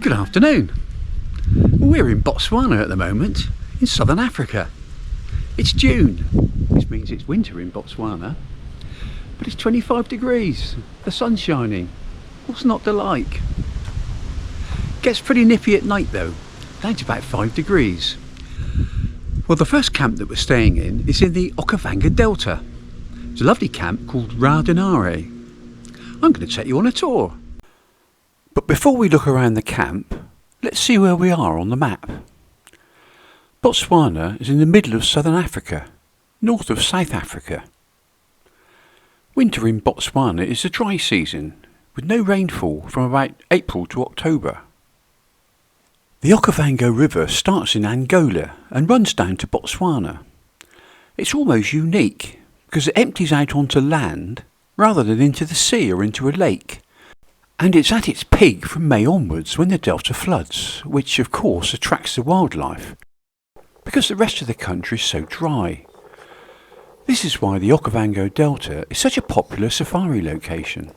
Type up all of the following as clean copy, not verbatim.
Good afternoon. We're in Botswana at the moment, in southern Africa. It's June, which means it's winter in Botswana, but it's 25 degrees, the sun's shining. What's not to like? Gets pretty nippy at night though, down to about 5 degrees. Well, the first camp that we're staying in is in the Okavango Delta. It's a lovely camp called Rra Dinare. I'm going to take you on a tour. But before we look around the camp, let's see where we are on the map. Botswana is in the middle of southern Africa, north of South Africa. Winter in Botswana is the dry season, with no rainfall from about April to October. The Okavango River starts in Angola and runs down to Botswana. It's almost unique because it empties out onto land rather than into the sea or into a lake. And it's at its peak from May onwards when the delta floods, which of course attracts the wildlife, because the rest of the country is so dry. This is why the Okavango Delta is such a popular safari location.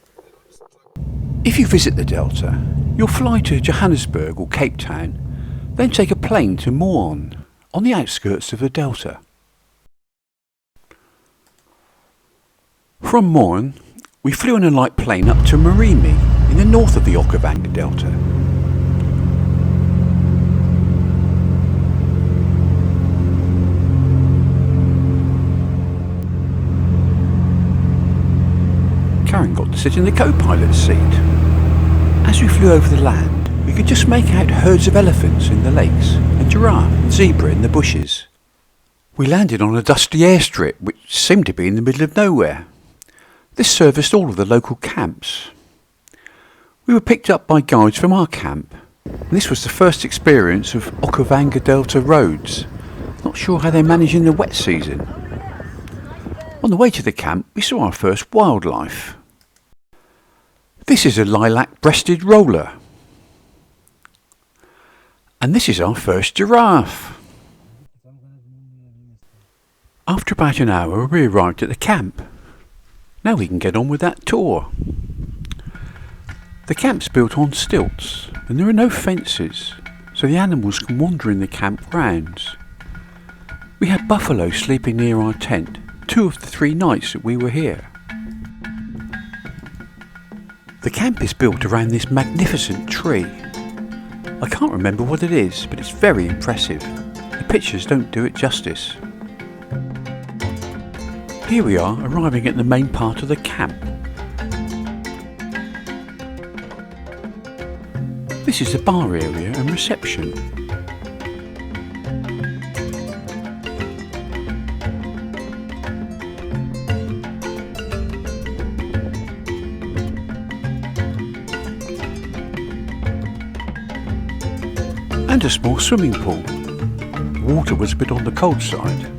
If you visit the Delta, you'll fly to Johannesburg or Cape Town, then take a plane to Mopane, on the outskirts of the Delta. From Mopane, we flew in a light plane up to Marula, in the north of the Okavango Delta. Karen got to sit in the co-pilot's seat. As we flew over the land, we could just make out herds of elephants in the lakes and giraffe and zebra in the bushes. We landed on a dusty airstrip which seemed to be in the middle of nowhere. This serviced all of the local camps. We were picked up by guides from our camp, and this was the first experience of Okavango Delta roads. Not sure how they manage in the wet season. On the way to the camp, we saw our first wildlife. This is a lilac-breasted roller. And this is our first giraffe. After about an hour, we arrived at the camp. Now we can get on with that tour. The camp's built on stilts and there are no fences, so the animals can wander in the camp grounds. We had buffalo sleeping near our tent 2 of the 3 nights that we were here. The camp is built around this magnificent tree. I can't remember what it is, but it's very impressive. The pictures don't do it justice. Here we are, arriving at the main part of the camp. This is the bar area and reception. And a small swimming pool. The water was a bit on the cold side.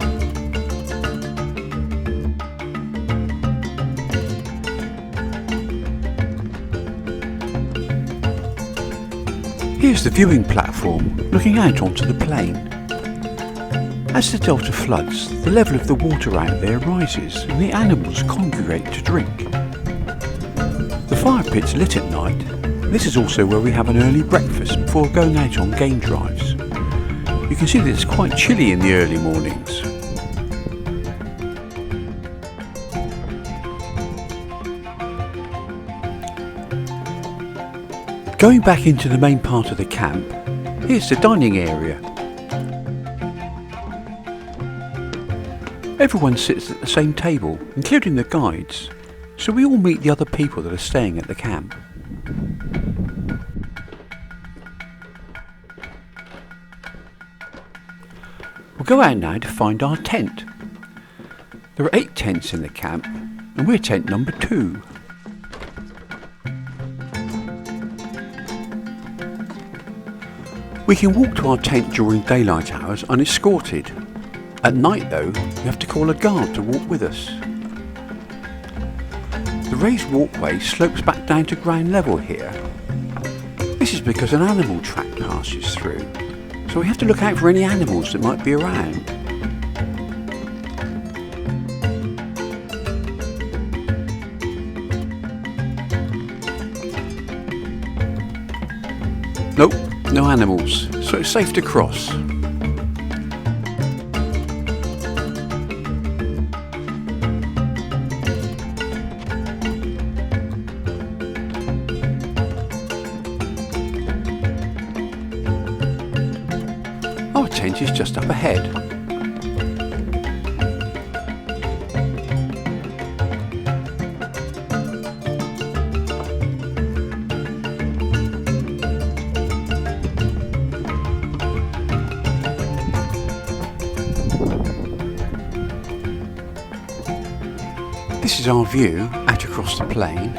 Here's the viewing platform looking out onto the plain. As the delta floods, the level of the water out there rises and the animals congregate to drink. The fire pit's lit at night. This is also where we have an early breakfast before going out on game drives. You can see that it's quite chilly in the early mornings. Going back into the main part of the camp, here's the dining area. Everyone sits at the same table, including the guides, so we all meet the other people that are staying at the camp. We'll go out now to find our tent. There are 8 tents in the camp, and we're tent number 2. We can walk to our tent during daylight hours unescorted. At night though, we have to call a guard to walk with us. The raised walkway slopes back down to ground level here. This is because an animal track passes through, so we have to look out for any animals that might be around. Nope, no animals, so it's safe to cross. Our tent is just up ahead. This is our view out across the plain,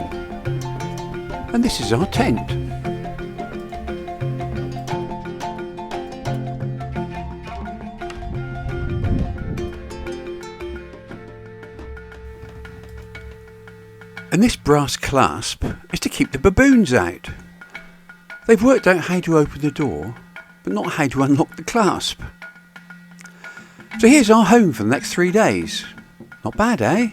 and this is our tent. And this brass clasp is to keep the baboons out. They've worked out how to open the door, but not how to unlock the clasp. So here's our home for the next 3 days. Not bad, eh?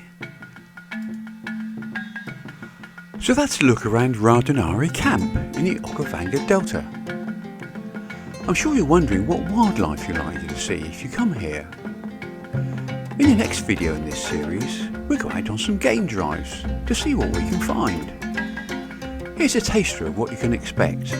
So that's a look around Rra Dinare camp in the Okavango Delta. I'm sure you're wondering what wildlife you're likely to see if you come here. In the next video in this series, we'll go out on some game drives to see what we can find. Here's a taster of what you can expect.